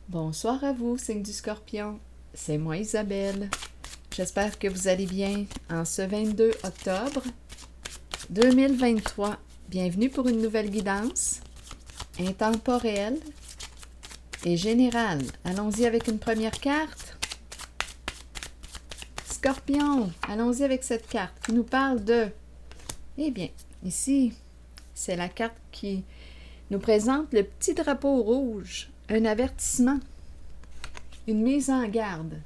Bonsoir à vous, signe du Scorpion. C'est moi Isabelle. J'espère que vous allez bien en ce 22 octobre 2023. Bienvenue pour une nouvelle guidance intemporelle et générale. Allons-y avec une première carte. Scorpion, allons-y avec cette carte qui nous parle de... Eh bien, ici, c'est la carte qui nous présente le petit drapeau rouge. Un avertissement, une mise en garde.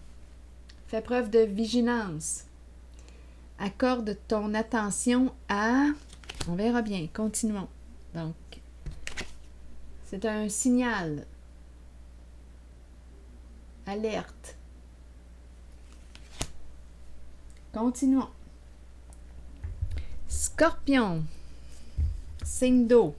Fais preuve de vigilance. Accorde ton attention à... On verra bien, continuons. Donc, c'est un signal. Alerte. Continuons. Scorpion, signe d'eau.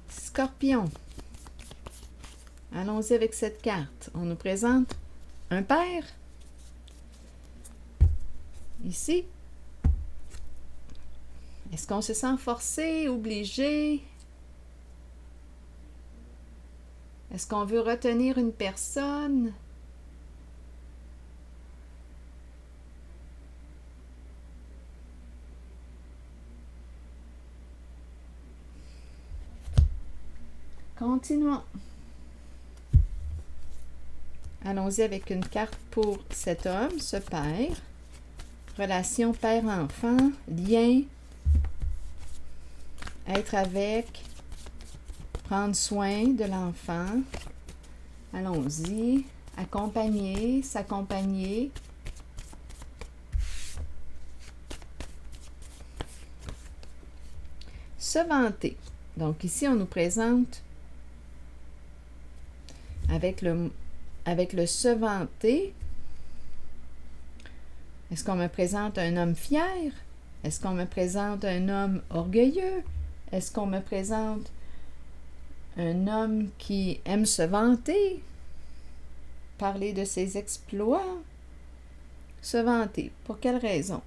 Scorpion. Allons-y avec cette carte. On nous présente un père. Ici. Est-ce qu'on se sent forcé, obligé? Est-ce qu'on veut retenir une personne? Continuons. Allons-y avec une carte pour cet homme, ce père. Relation père-enfant, lien, être avec, prendre soin de l'enfant. Allons-y. Accompagner, s'accompagner. Se vanter. Donc ici, on nous présente avec le se vanter. Est-ce qu'on me présente un homme fier? Est-ce qu'on me présente un homme orgueilleux? Est-ce qu'on me présente un homme qui aime se vanter? Parler de ses exploits? Se vanter. Pour quelle raison?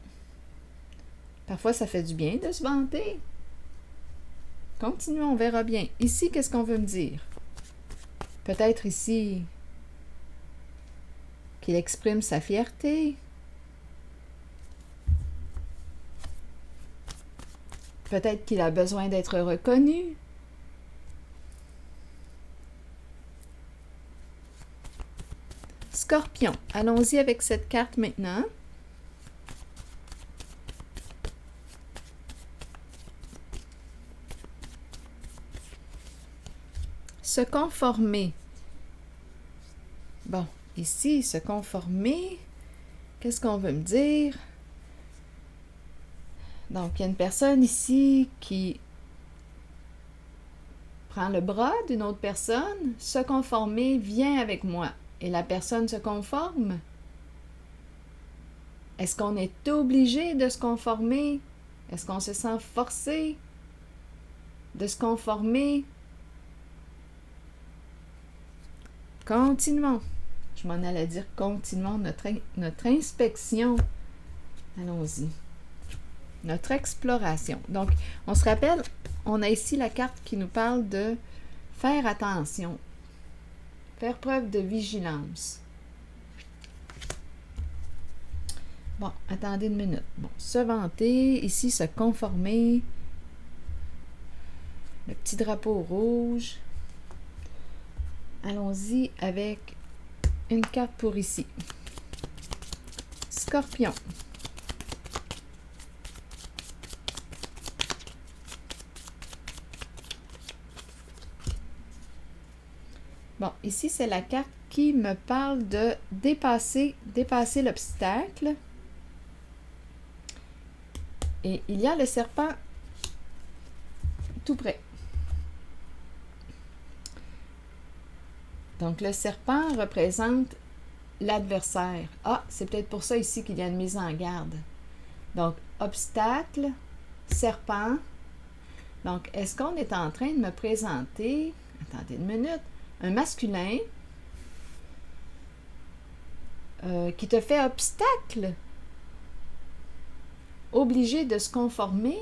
Parfois, ça fait du bien de se vanter. Continuons, on verra bien. Ici, qu'est-ce qu'on veut me dire? Peut-être ici qu'il exprime sa fierté. Peut-être qu'il a besoin d'être reconnu. Scorpion, allons-y avec cette carte maintenant. Se conformer. Bon, ici, se conformer, qu'est-ce qu'on veut me dire? Donc, il y a une personne ici qui prend le bras d'une autre personne. Se conformer, viens avec moi. Et la personne se conforme. Est-ce qu'on est obligé de se conformer? Est-ce qu'on se sent forcé de se conformer? Continuons. Je m'en allais dire continuons notre inspection. Allons-y. Notre exploration. Donc, on se rappelle, on a ici la carte qui nous parle de faire attention. Faire preuve de vigilance. Bon, attendez une minute. Bon, se vanter, ici se conformer. Le petit drapeau rouge. Allons-y avec une carte pour ici. Scorpion. Bon, ici, c'est la carte qui me parle de dépasser l'obstacle. Et il y a le serpent tout près. Donc, le serpent représente l'adversaire. Ah, c'est peut-être pour ça ici qu'il y a une mise en garde. Donc, obstacle, serpent. Donc, est-ce qu'on est en train de me présenter, attendez une minute, un masculin qui te fait obstacle obligé de se conformer.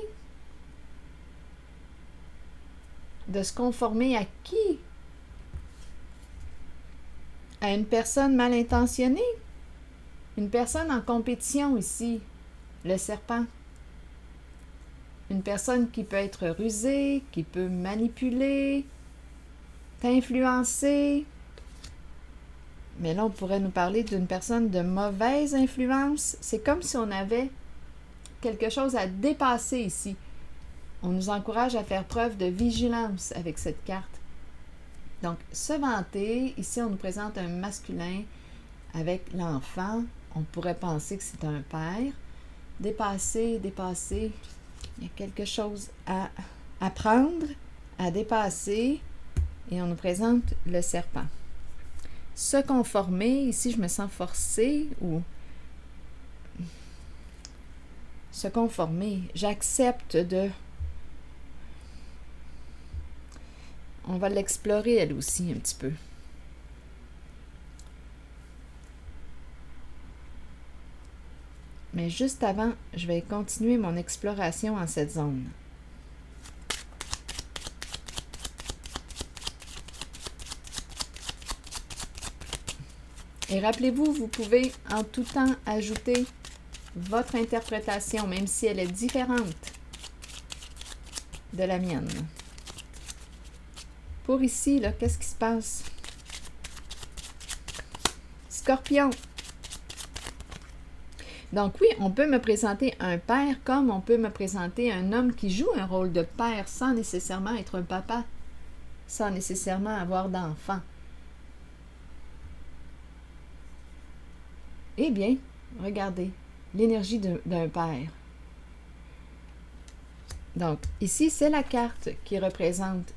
De se conformer à qui? À une personne mal intentionnée? Une personne en compétition ici, le serpent. Une personne qui peut être rusée, qui peut manipuler, t'influencer. Mais là, on pourrait nous parler d'une personne de mauvaise influence. C'est comme si on avait quelque chose à dépasser ici. On nous encourage à faire preuve de vigilance avec cette carte. Donc, se vanter, ici, on nous présente un masculin avec l'enfant. On pourrait penser que c'est un père. Dépasser, dépasser. Il y a quelque chose à apprendre, à dépasser. Et on nous présente le serpent. Se conformer, ici, je me sens forcée ou se conformer. J'accepte de... On va l'explorer, elle aussi, un petit peu. Mais juste avant, je vais continuer mon exploration en cette zone. Et rappelez-vous, vous pouvez en tout temps ajouter votre interprétation, même si elle est différente de la mienne. Pour ici, là, qu'est-ce qui se passe? Scorpion. Donc oui, on peut me présenter un père comme on peut me présenter un homme qui joue un rôle de père sans nécessairement être un papa, sans nécessairement avoir d'enfant. Eh bien, regardez, l'énergie d'un père. Donc, ici, c'est la carte qui représente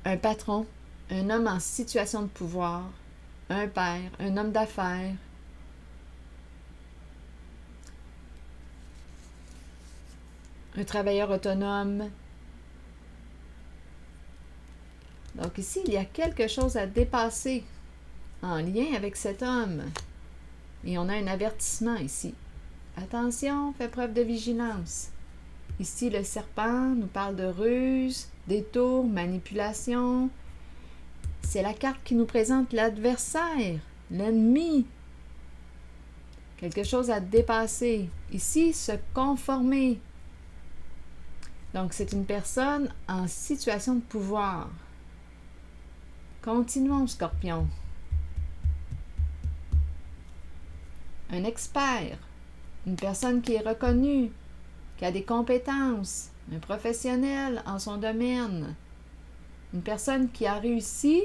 un patron, un homme en situation de pouvoir, un père, un homme d'affaires, un travailleur autonome. Donc ici, il y a quelque chose à dépasser en lien avec cet homme. Et on a un avertissement ici. Attention, fais preuve de vigilance. Ici, le serpent nous parle de ruse, détour, manipulation. C'est la carte qui nous présente l'adversaire, l'ennemi. Quelque chose à dépasser. Ici, se conformer. Donc, c'est une personne en situation de pouvoir. Continuons, Scorpion. Un expert, une personne qui est reconnue, qui a des compétences, un professionnel en son domaine, une personne qui a réussi,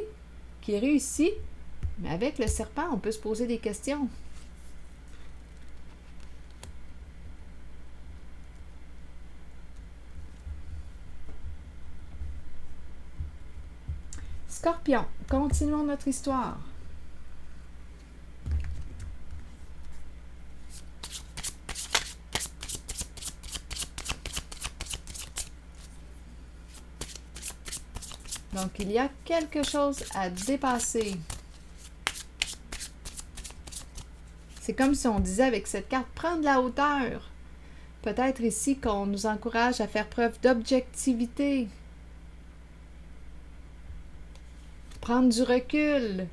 qui réussit, mais avec le serpent, on peut se poser des questions. Scorpion, continuons notre histoire. Donc, il y a quelque chose à dépasser. C'est comme si on disait avec cette carte, prendre la hauteur. Peut-être ici qu'on nous encourage à faire preuve d'objectivité. Prendre du recul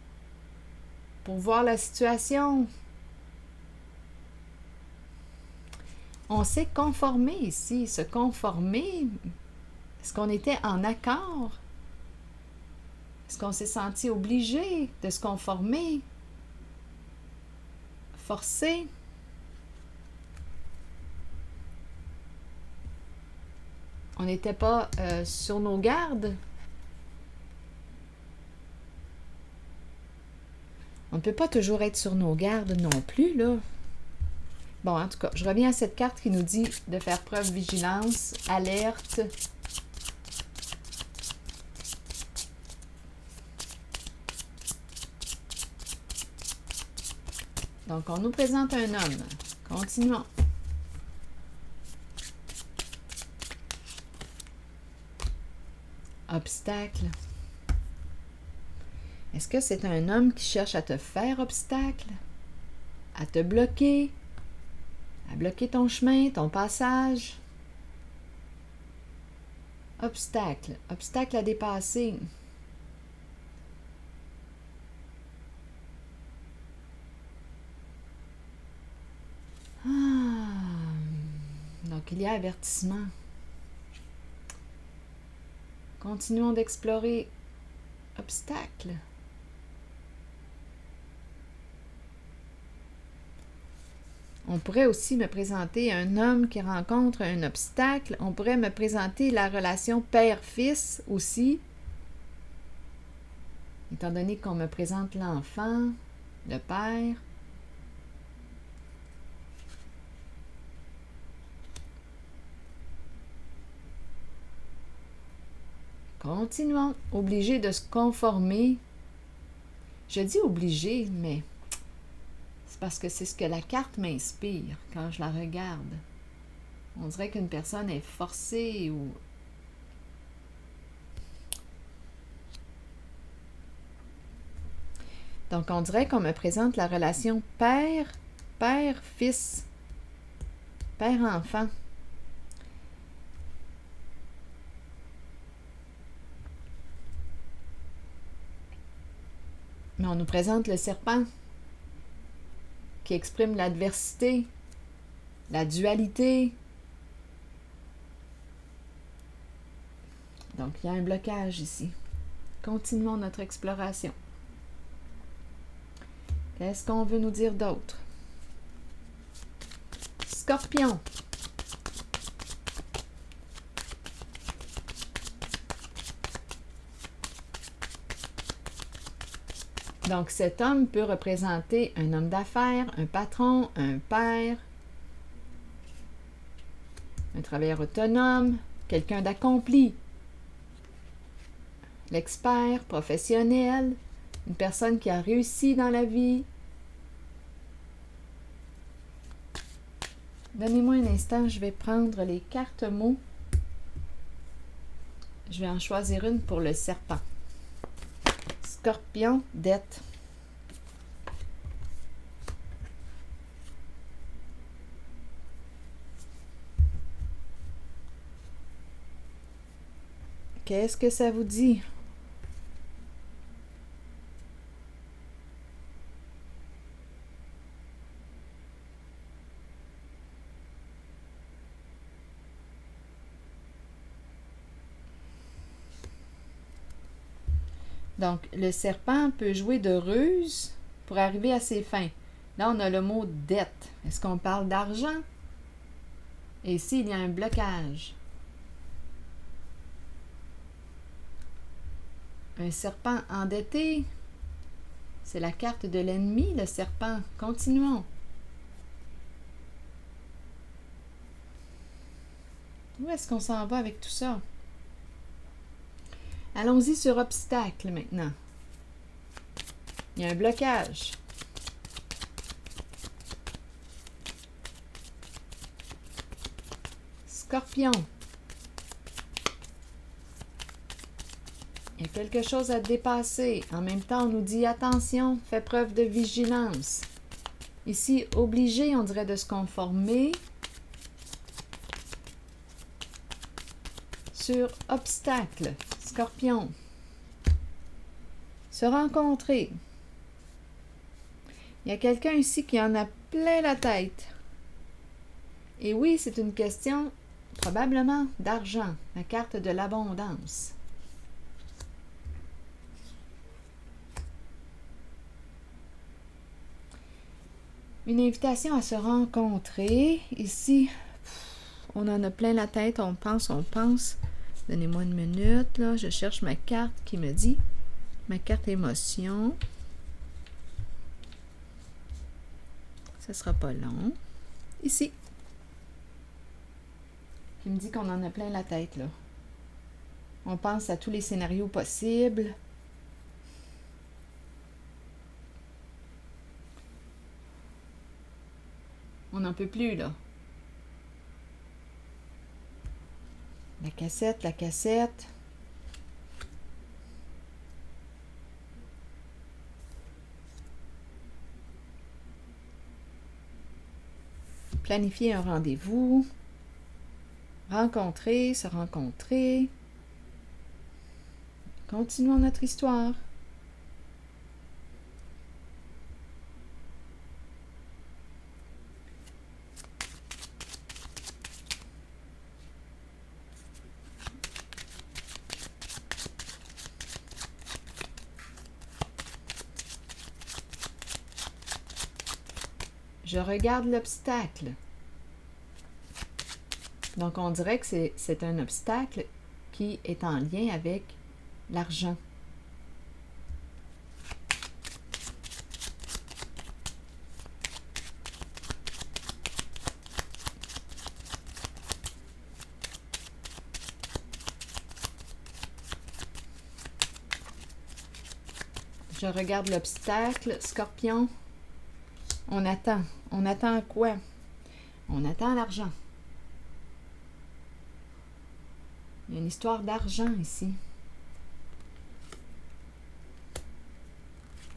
pour voir la situation. On s'est conformé ici. Se conformer, est-ce qu'on était en accord? Est-ce qu'on s'est senti obligé de se conformer? Forcé? On n'était pas sur nos gardes? On ne peut pas toujours être sur nos gardes non plus, là. Bon, en tout cas, je reviens à cette carte qui nous dit de faire preuve de vigilance, alerte. Donc, on nous présente un homme. Continuons. Obstacle. Est-ce que c'est un homme qui cherche à te faire obstacle? À te bloquer? à bloquer ton chemin, ton passage. Obstacle, obstacle à dépasser. Donc, il y a avertissement. Continuons d'explorer obstacle. On pourrait aussi me présenter un homme qui rencontre un obstacle. On pourrait me présenter la relation père-fils aussi. Étant donné qu'on me présente l'enfant, le père. Continuons. Obligé de se conformer. Je dis obligé, mais c'est parce que c'est ce que la carte m'inspire quand je la regarde. On dirait qu'une personne est forcée ou... Donc, on dirait qu'on me présente la relation père-fils, père-enfant. Mais on nous présente le serpent qui exprime l'adversité, la dualité. Donc, il y a un blocage ici. Continuons notre exploration. Qu'est-ce qu'on veut nous dire d'autre? Scorpion. Donc, cet homme peut représenter un homme d'affaires, un patron, un père, un travailleur autonome, quelqu'un d'accompli, l'expert, professionnel, une personne qui a réussi dans la vie. Donnez-moi un instant, je vais prendre les cartes mots. Je vais en choisir une pour le serpent. Scorpion, dette. Qu'est-ce que ça vous dit? Donc, le serpent peut jouer de ruse pour arriver à ses fins. Là, on a le mot dette. Est-ce qu'on parle d'argent? Et ici, il y a un blocage. Un serpent endetté, c'est la carte de l'ennemi, le serpent. Continuons. Où est-ce qu'on s'en va avec tout ça? Allons-y sur obstacle maintenant. Il y a un blocage. Scorpion. Il y a quelque chose à dépasser. En même temps, on nous dit attention, fais preuve de vigilance. Ici, obligé, on dirait de se conformer. Sur obstacle, Scorpion. Se rencontrer. Il y a quelqu'un ici qui en a plein la tête. Et oui, c'est une question probablement d'argent, la carte de l'abondance. Une invitation à se rencontrer. Ici, on en a plein la tête, on pense. Donnez-moi une minute, là. Je cherche ma carte qui me dit, ma carte émotion. Ça sera pas long. Ici. Qui me dit qu'on en a plein la tête, là. On pense à tous les scénarios possibles. On n'en peut plus, là. La cassette. planifier un rendez-vous, rencontrer, se rencontrer. Continuons notre histoire. Je regarde l'obstacle. Donc, on dirait que c'est un obstacle qui est en lien avec l'argent. Je regarde l'obstacle. Scorpion, on attend. On attend quoi? On attend l'argent. Il y a une histoire d'argent ici.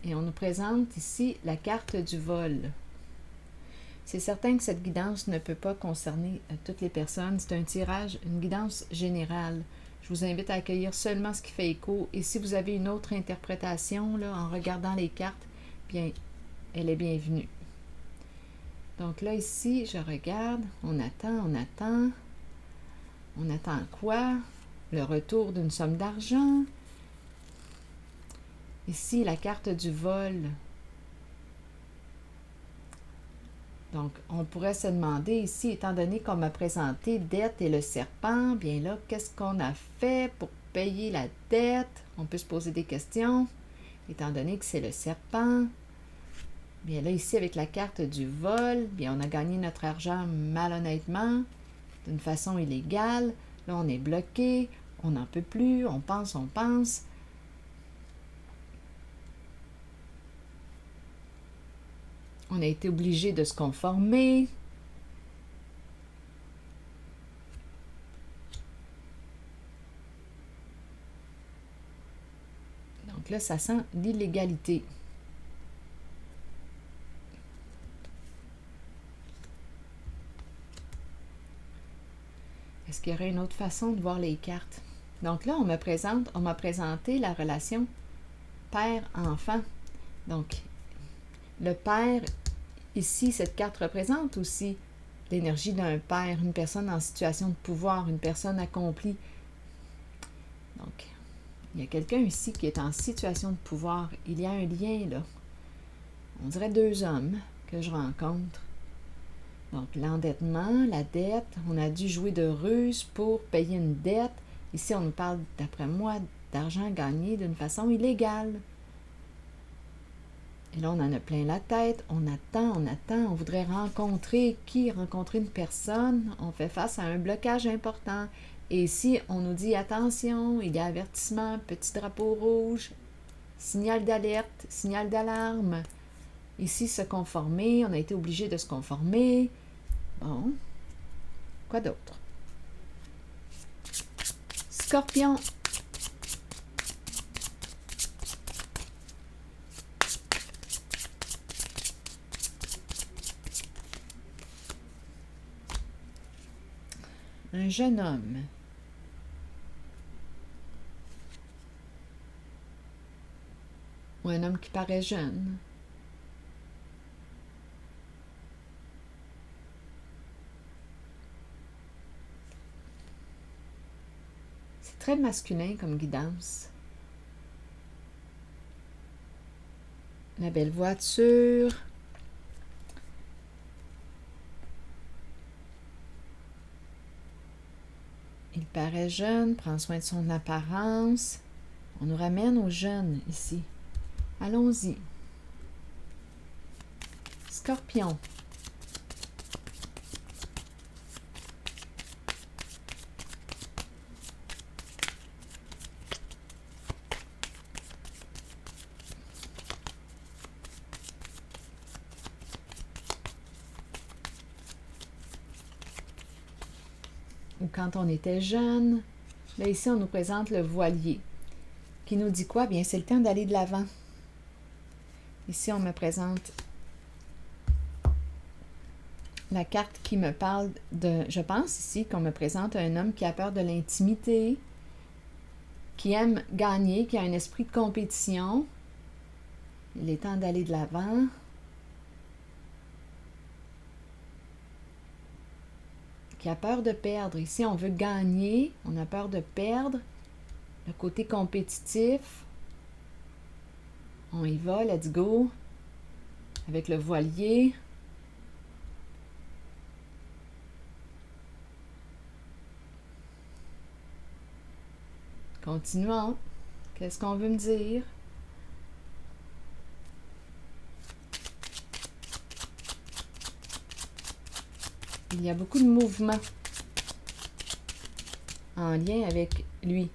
Et on nous présente ici la carte du vol. C'est certain que cette guidance ne peut pas concerner toutes les personnes. C'est un tirage, une guidance générale. Je vous invite à accueillir seulement ce qui fait écho. Et si vous avez une autre interprétation là, en regardant les cartes, bien, elle est bienvenue. Donc là, ici, je regarde. On attend, on attend. On attend quoi? Le retour d'une somme d'argent. Ici, la carte du vol. Donc, on pourrait se demander ici, étant donné qu'on m'a présenté dette et le serpent, bien là, qu'est-ce qu'on a fait pour payer la dette? On peut se poser des questions, étant donné que c'est le serpent. Bien là, ici, avec la carte du vol, bien on a gagné notre argent malhonnêtement, d'une façon illégale. Là, on est bloqué, on n'en peut plus, on pense, on pense. On a été obligé de se conformer. Donc là, ça sent l'illégalité. Est-ce qu'il y aurait une autre façon de voir les cartes? Donc là, on m'a présenté la relation père-enfant. Donc, le père, ici, cette carte représente aussi l'énergie d'un père, une personne en situation de pouvoir, une personne accomplie. Donc, il y a quelqu'un ici qui est en situation de pouvoir. Il y a un lien, là. On dirait deux hommes que je rencontre. Donc, l'endettement, la dette, on a dû jouer de ruse pour payer une dette. Ici, on nous parle, d'après moi, d'argent gagné d'une façon illégale. Et là, on en a plein la tête, on attend, on voudrait rencontrer qui? Rencontrer une personne, on fait face à un blocage important. Et ici, on nous dit, attention, il y a avertissement, petit drapeau rouge, signal d'alerte, signal d'alarme. Ici, se conformer, on a été obligé de se conformer. Bon, quoi d'autre? Scorpion. Un jeune homme. Ou un homme qui paraît jeune. C'est très masculin comme guidance. La belle voiture. Il paraît jeune, prend soin de son apparence. On nous ramène aux jeunes ici. Allons-y. Scorpion. Ou quand on était jeune. Là, ici, on nous présente le voilier. Qui nous dit quoi? Bien, c'est le temps d'aller de l'avant. Ici, on me présente la carte qui me parle de... Je pense ici qu'on me présente un homme qui a peur de l'intimité, qui aime gagner, qui a un esprit de compétition. Il est temps d'aller de l'avant. Qui a peur de perdre. Ici, on veut gagner, on a peur de perdre. Le côté compétitif. On y va, let's go. Avec le voilier. Continuons. Qu'est-ce qu'on veut me dire? Il y a beaucoup de mouvements en lien avec lui.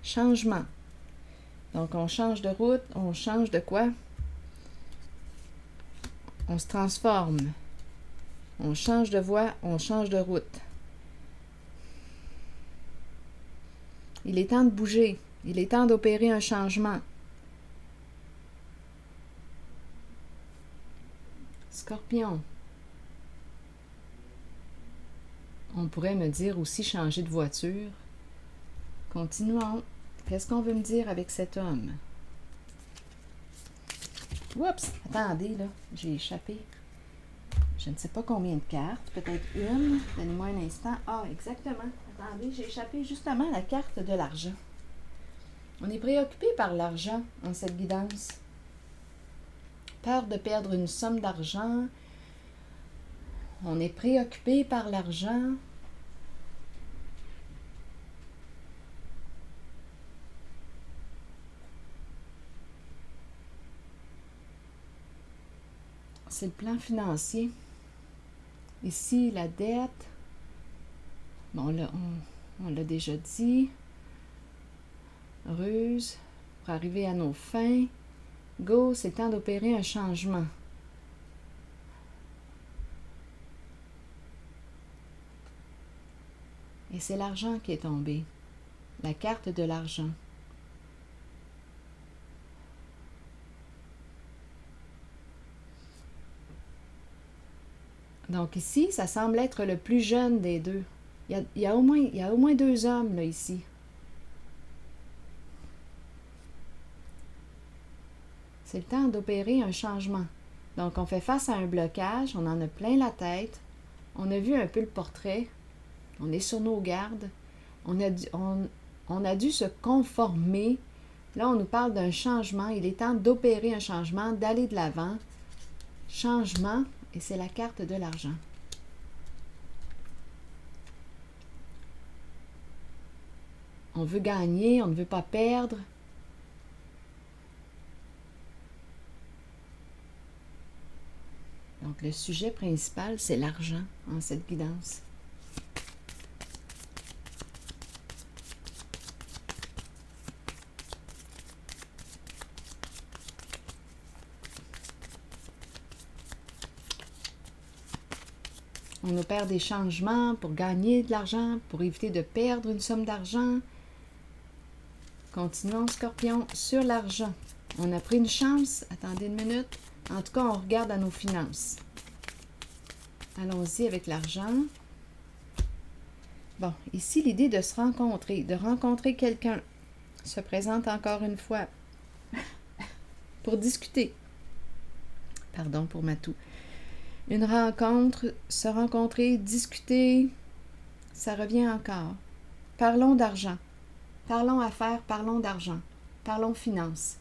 Changement. Donc, on change de route, on change de quoi? On se transforme. On change de voie, on change de route. Il est temps de bouger. Il est temps d'opérer un changement. Scorpion. On pourrait me dire aussi changer de voiture. Continuons. Qu'est-ce qu'on veut me dire avec cet homme? Oups! Attendez, là. J'ai échappé. Je ne sais pas combien de cartes. Peut-être une. Donnez-moi un instant. Ah, exactement. Attendez, j'ai échappé justement la carte de l'argent. On est préoccupé par l'argent en cette guidance. Peur de perdre une somme d'argent. On est préoccupé par l'argent. C'est le plan financier. Ici, la dette. Bon, là, on l'a déjà dit. Ruse. Pour arriver à nos fins. Go, c'est le temps d'opérer un changement. Et c'est l'argent qui est tombé. La carte de l'argent. Donc ici, ça semble être le plus jeune des deux. Il y a au moins deux hommes là, ici. C'est le temps d'opérer un changement. Donc on fait face à un blocage, on en a plein la tête. On a vu un peu le portrait. On est sur nos gardes. On a dû se conformer. Là, on nous parle d'un changement. Il est temps d'opérer un changement, d'aller de l'avant. Changement. Et c'est la carte de l'argent. On veut gagner, on ne veut pas perdre. Donc, le sujet principal, c'est l'argent en cette guidance. On opère des changements pour gagner de l'argent, pour éviter de perdre une somme d'argent. Continuons, Scorpion, sur l'argent. On a pris une chance. Attendez une minute. En tout cas, on regarde à nos finances. Allons-y avec l'argent. Bon, ici, l'idée de se rencontrer, de rencontrer quelqu'un, se présente encore une fois pour discuter. Pardon pour ma toux. Une rencontre, se rencontrer, discuter, ça revient encore. Parlons d'argent. Parlons affaires, parlons d'argent. Parlons finances.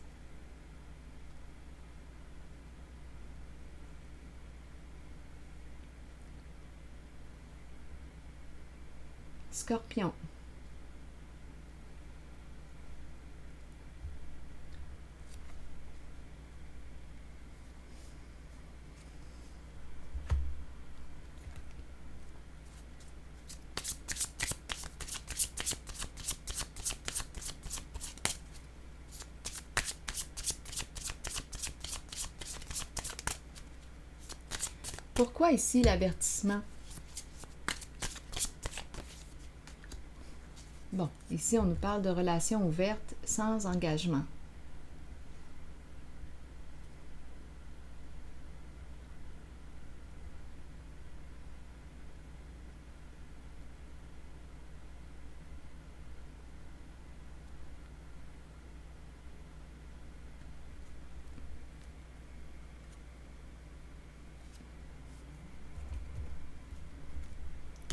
Scorpion. Pourquoi ici l'avertissement? Bon, ici, on nous parle de relations ouvertes sans engagement.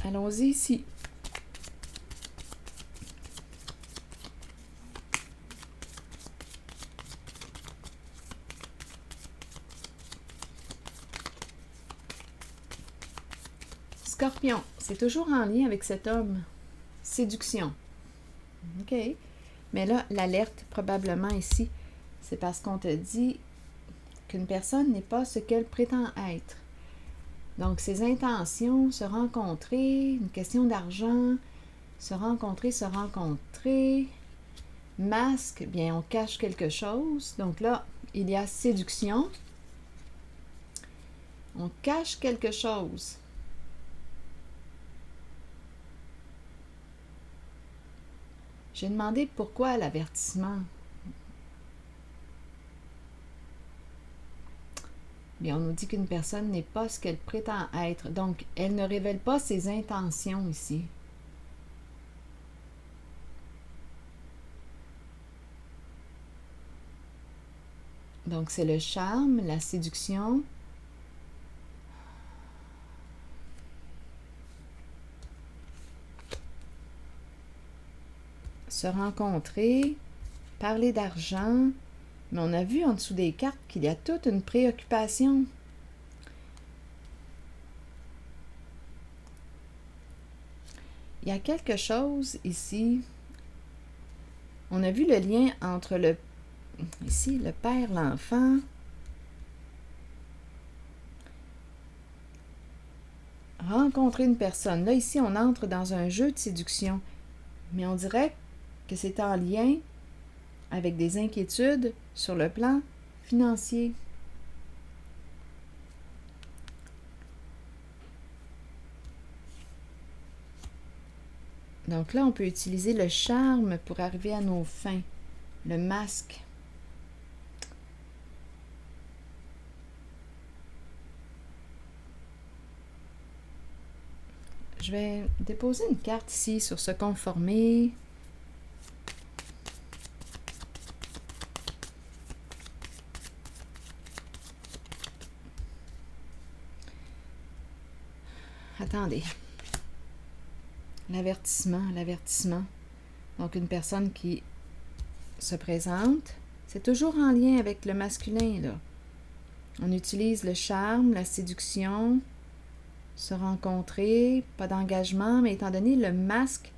Allons-y ici. Scorpion, c'est toujours en lien avec cet homme. Séduction. OK. Mais là, l'alerte, probablement ici, c'est parce qu'on te dit qu'une personne n'est pas ce qu'elle prétend être. Donc, ses intentions, se rencontrer, une question d'argent, se rencontrer. Masque, bien, on cache quelque chose. Donc là, il y a séduction. On cache quelque chose. J'ai demandé pourquoi l'avertissement. Bien, on nous dit qu'une personne n'est pas ce qu'elle prétend être. Donc, elle ne révèle pas ses intentions ici. Donc, c'est le charme, la séduction. Se rencontrer, parler d'argent. Mais on a vu en dessous des cartes qu'il y a toute une préoccupation. Il y a quelque chose ici. On a vu le lien entre le père, l'enfant. Rencontrer une personne. Là, ici, on entre dans un jeu de séduction. Mais on dirait que c'est en lien avec des inquiétudes sur le plan financier. Donc là, on peut utiliser le charme pour arriver à nos fins. Le masque. Je vais déposer une carte ici sur se conformer. Attendez. L'avertissement. Donc, une personne qui se présente, c'est toujours en lien avec le masculin, là. On utilise le charme, la séduction, se rencontrer, pas d'engagement, mais étant donné le masque,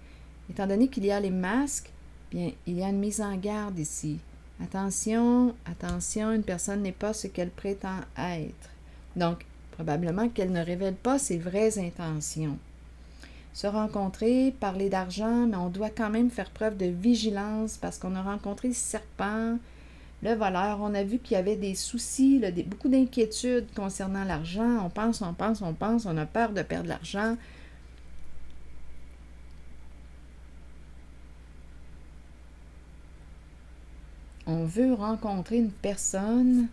étant donné qu'il y a les masques, bien, il y a une mise en garde ici. Attention, une personne n'est pas ce qu'elle prétend être. Donc, probablement qu'elle ne révèle pas ses vraies intentions. Se rencontrer, parler d'argent, mais on doit quand même faire preuve de vigilance parce qu'on a rencontré le serpent, le voleur. On a vu qu'il y avait des soucis, là, beaucoup d'inquiétudes concernant l'argent. On pense, on a peur de perdre l'argent. On veut rencontrer une personne.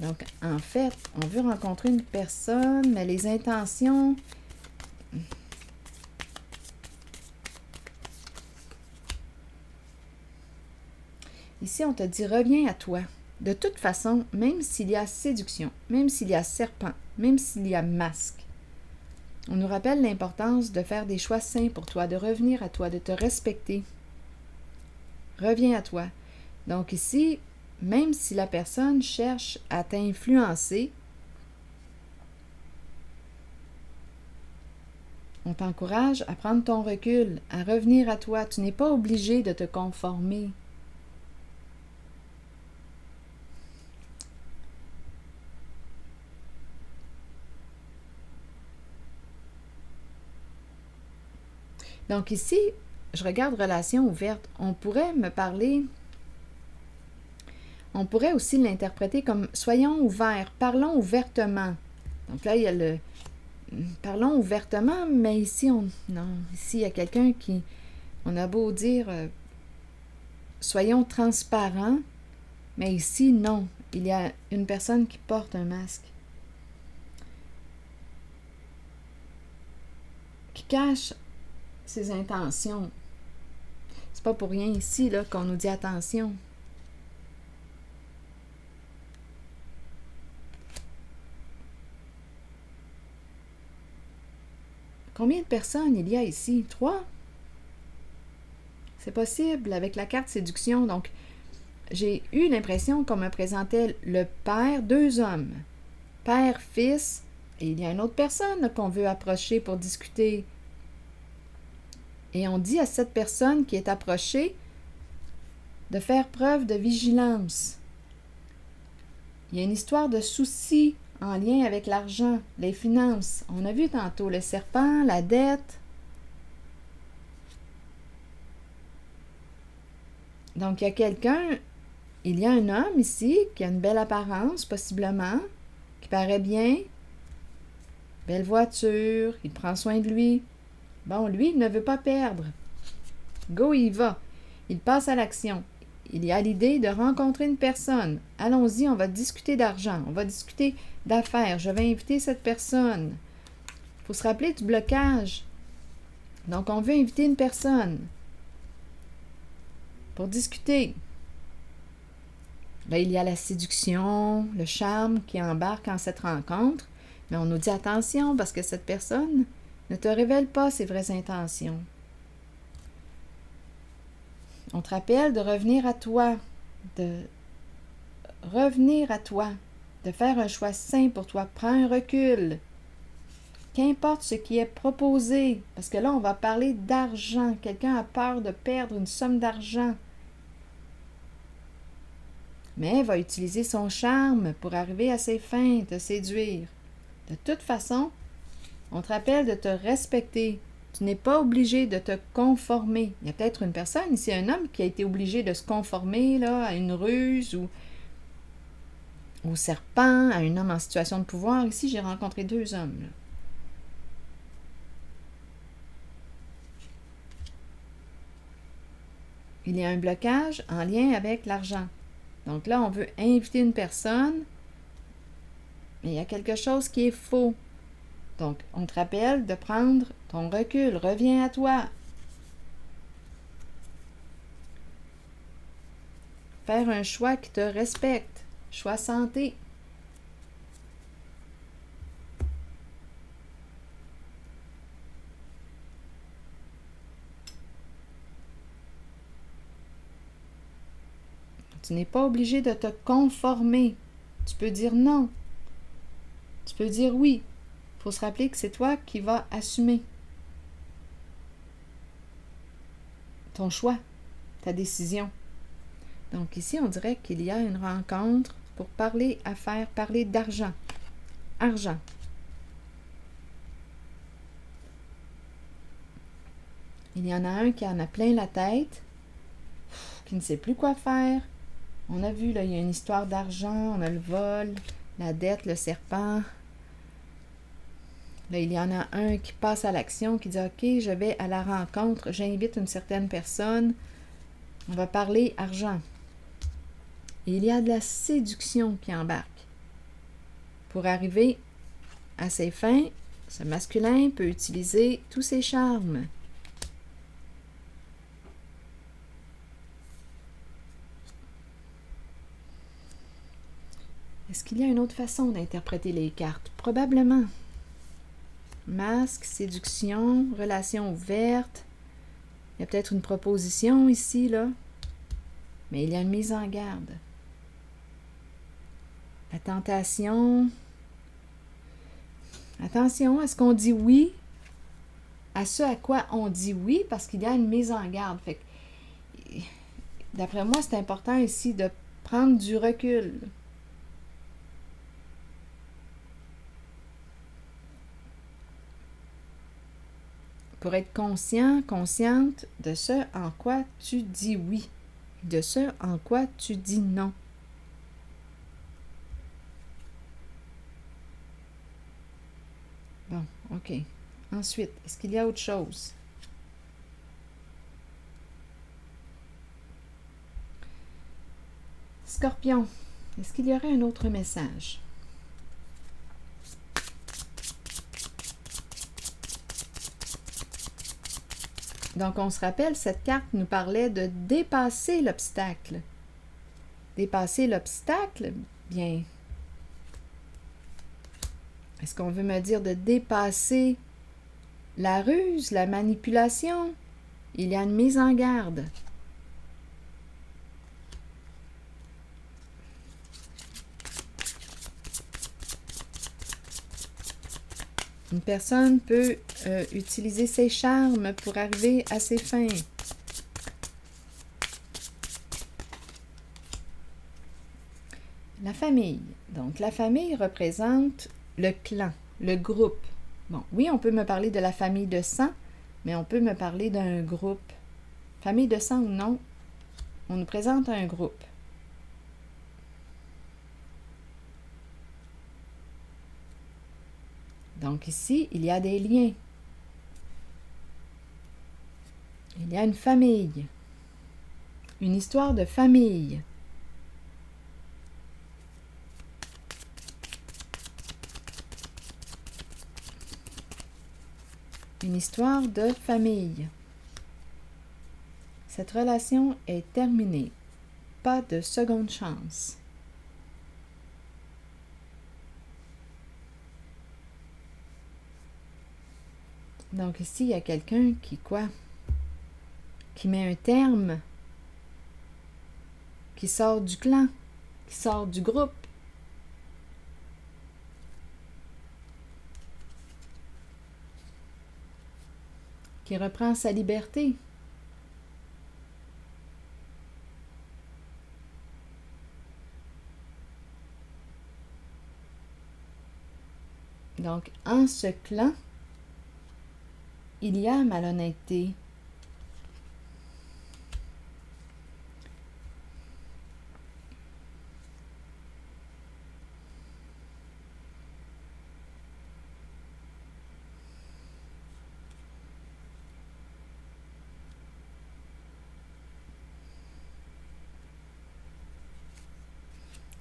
Donc, en fait, on veut rencontrer une personne, mais les intentions... Ici, on te dit, reviens à toi. De toute façon, même s'il y a séduction, même s'il y a serpent, même s'il y a masque, on nous rappelle l'importance de faire des choix sains pour toi, de revenir à toi, de te respecter. Reviens à toi. Donc ici, même si la personne cherche à t'influencer, on t'encourage à prendre ton recul, à revenir à toi. Tu n'es pas obligé de te conformer. Donc ici, je regarde relation ouverte. On pourrait me parler... On pourrait aussi l'interpréter comme « soyons ouverts, parlons ouvertement ». Donc là, il y a parlons ouvertement, mais ici, non. Ici, il y a quelqu'un qui, on a beau dire, soyons transparents, mais ici, non. Il y a une personne qui porte un masque, qui cache ses intentions. C'est pas pour rien ici là, qu'on nous dit attention. Combien de personnes il y a ici? 3? C'est possible avec la carte séduction. Donc, j'ai eu l'impression qu'on me présentait le père, 2 hommes. Père, fils, et il y a une autre personne là, qu'on veut approcher pour discuter. Et on dit à cette personne qui est approchée de faire preuve de vigilance. Il y a une histoire de soucis en lien avec l'argent, les finances. On a vu tantôt le serpent, la dette. Donc, il y a quelqu'un, il y a un homme ici qui a une belle apparence, possiblement, qui paraît bien. Belle voiture, il prend soin de lui. Bon, lui, il ne veut pas perdre. Go, il y va. Il passe à l'action. Il y a l'idée de rencontrer une personne. Allons-y, on va discuter d'argent, on va discuter d'affaires. Je vais inviter cette personne. Il faut se rappeler du blocage. Donc, on veut inviter une personne pour discuter. Là, il y a la séduction, le charme qui embarque en cette rencontre. Mais on nous dit attention parce que cette personne ne te révèle pas ses vraies intentions. On te rappelle de revenir à toi, de faire un choix sain pour toi. Prends un recul. Qu'importe ce qui est proposé, parce que là, on va parler d'argent. Quelqu'un a peur de perdre une somme d'argent, mais va utiliser son charme pour arriver à ses fins, te séduire. De toute façon, on te rappelle de te respecter. Tu n'es pas obligé de te conformer. Il y a peut-être une personne, ici un homme, qui a été obligé de se conformer là, à une ruse ou au serpent, à un homme en situation de pouvoir. Ici, j'ai rencontré 2 hommes. Là. Il y a un blocage en lien avec l'argent. Donc là, on veut inviter une personne, mais il y a quelque chose qui est faux. Donc, on te rappelle de prendre ton recul. Reviens à toi. Faire un choix qui te respecte. Choix santé. Tu n'es pas obligé de te conformer. Tu peux dire non. Tu peux dire oui. Il faut se rappeler que c'est toi qui vas assumer ton choix, ta décision. Donc ici, on dirait qu'il y a une rencontre pour parler affaires, parler d'argent. Argent. Il y en a un qui en a plein la tête, qui ne sait plus quoi faire. On a vu, là, il y a une histoire d'argent, on a le vol, la dette, le serpent. Là, il y en a un qui passe à l'action, qui dit « Ok, je vais à la rencontre, j'invite une certaine personne, on va parler argent. » Et il y a de la séduction qui embarque. Pour arriver à ses fins, ce masculin peut utiliser tous ses charmes. Est-ce qu'il y a une autre façon d'interpréter les cartes? Probablement. Masque, séduction, relation ouverte. Il y a peut-être une proposition ici, là. Mais il y a une mise en garde. La tentation. Attention, est-ce qu'on dit oui à ce à quoi on dit oui? Parce qu'il y a une mise en garde. Fait que, d'après moi, c'est important ici de prendre du recul. Pour être conscient, consciente de ce en quoi tu dis oui, de ce en quoi tu dis non. Bon, OK. Ensuite, est-ce qu'il y a autre chose? Scorpion, est-ce qu'il y aurait un autre message? Donc, on se rappelle, cette carte nous parlait de dépasser l'obstacle. Dépasser l'obstacle, bien, est-ce qu'on veut me dire de dépasser la ruse, la manipulation? Il y a une mise en garde. Une personne peut utiliser ses charmes pour arriver à ses fins. La famille. Donc, la famille représente le clan, le groupe. Bon, oui, on peut me parler de la famille de sang, mais on peut me parler d'un groupe. Famille de sang ou non, on nous présente un groupe. Donc ici, il y a des liens. Il y a une famille. Une histoire de famille. Une histoire de famille. Cette relation est terminée. Pas de seconde chance. Donc ici, il y a quelqu'un qui quoi? Qui met un terme, qui sort du clan, qui sort du groupe. Qui reprend sa liberté. Donc, en ce clan, il y a malhonnêteté.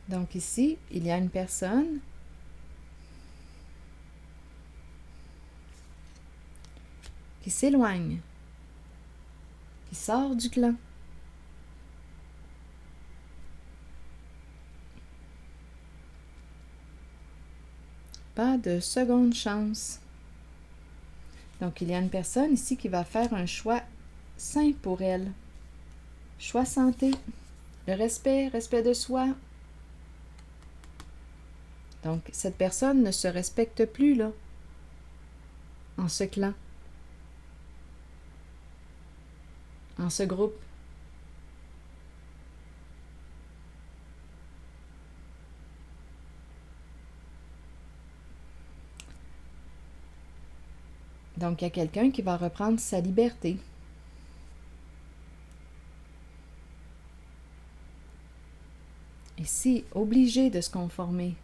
Donc ici, il y a une personne qui s'éloigne, qui sort du clan. Pas de seconde chance. Donc, il y a une personne ici qui va faire un choix sain pour elle. Choix santé, le respect, respect de soi. Donc, cette personne ne se respecte plus, là, en ce clan, en ce groupe. Donc, il y a quelqu'un qui va reprendre sa liberté. Ici, obligé de se conformer.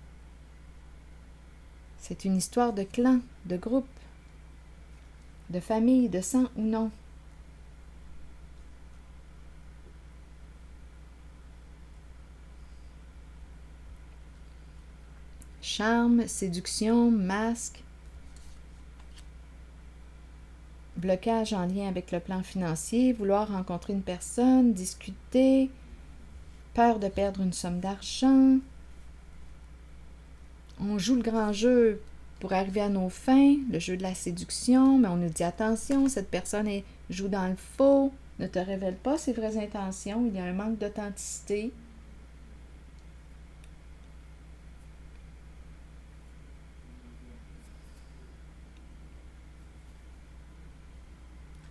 C'est une histoire de clan, de groupe, de famille, de sang ou non. Charme, séduction, masque, blocage en lien avec le plan financier, vouloir rencontrer une personne, discuter, peur de perdre une somme d'argent. On joue le grand jeu pour arriver à nos fins, le jeu de la séduction, mais on nous dit attention, cette personne joue dans le faux, ne te révèle pas ses vraies intentions, il y a un manque d'authenticité.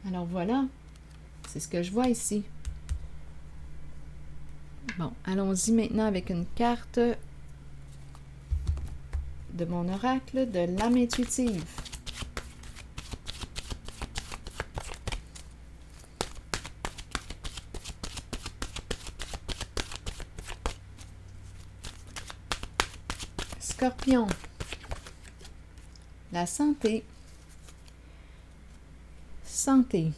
Alors voilà, c'est ce que je vois ici. Bon, allons-y maintenant avec une carte de mon oracle de l'âme intuitive. Scorpion. La santé. santé.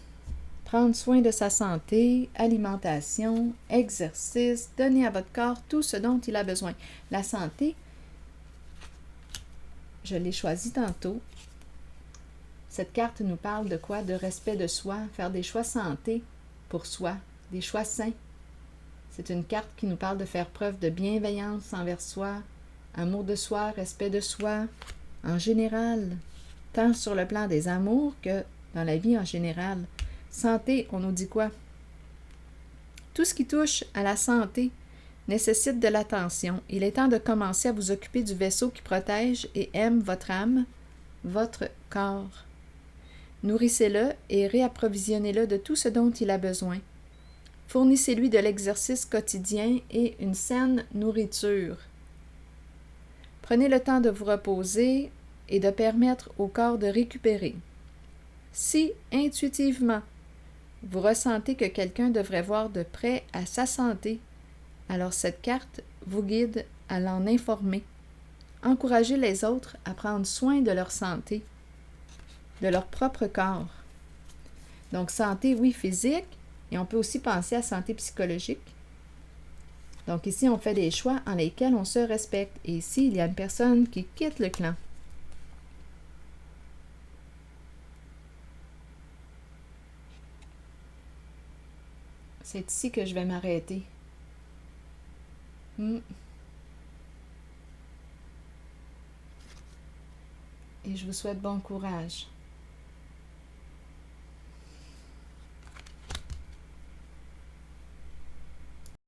Prendre soin de sa santé, alimentation, exercice, donner à votre corps tout ce dont il a besoin. La santé, je l'ai choisi tantôt. Cette carte nous parle de quoi? De respect de soi, faire des choix santé pour soi, des choix sains. C'est une carte qui nous parle de faire preuve de bienveillance envers soi, amour de soi, respect de soi, en général, tant sur le plan des amours que dans la vie en général. Santé, on nous dit quoi? Tout ce qui touche à la santé nécessite de l'attention. Il est temps de commencer à vous occuper du vaisseau qui protège et aime votre âme, votre corps. Nourrissez-le et réapprovisionnez-le de tout ce dont il a besoin. Fournissez-lui de l'exercice quotidien et une saine nourriture. Prenez le temps de vous reposer et de permettre au corps de récupérer. Si, intuitivement, vous ressentez que quelqu'un devrait voir de près à sa santé, alors cette carte vous guide à l'en informer. Encouragez les autres à prendre soin de leur santé, de leur propre corps. Donc, santé, oui, physique, et on peut aussi penser à santé psychologique. Donc, ici, on fait des choix en lesquels on se respecte. Et ici, il y a une personne qui quitte le clan. C'est ici que je vais m'arrêter. Et je vous souhaite bon courage.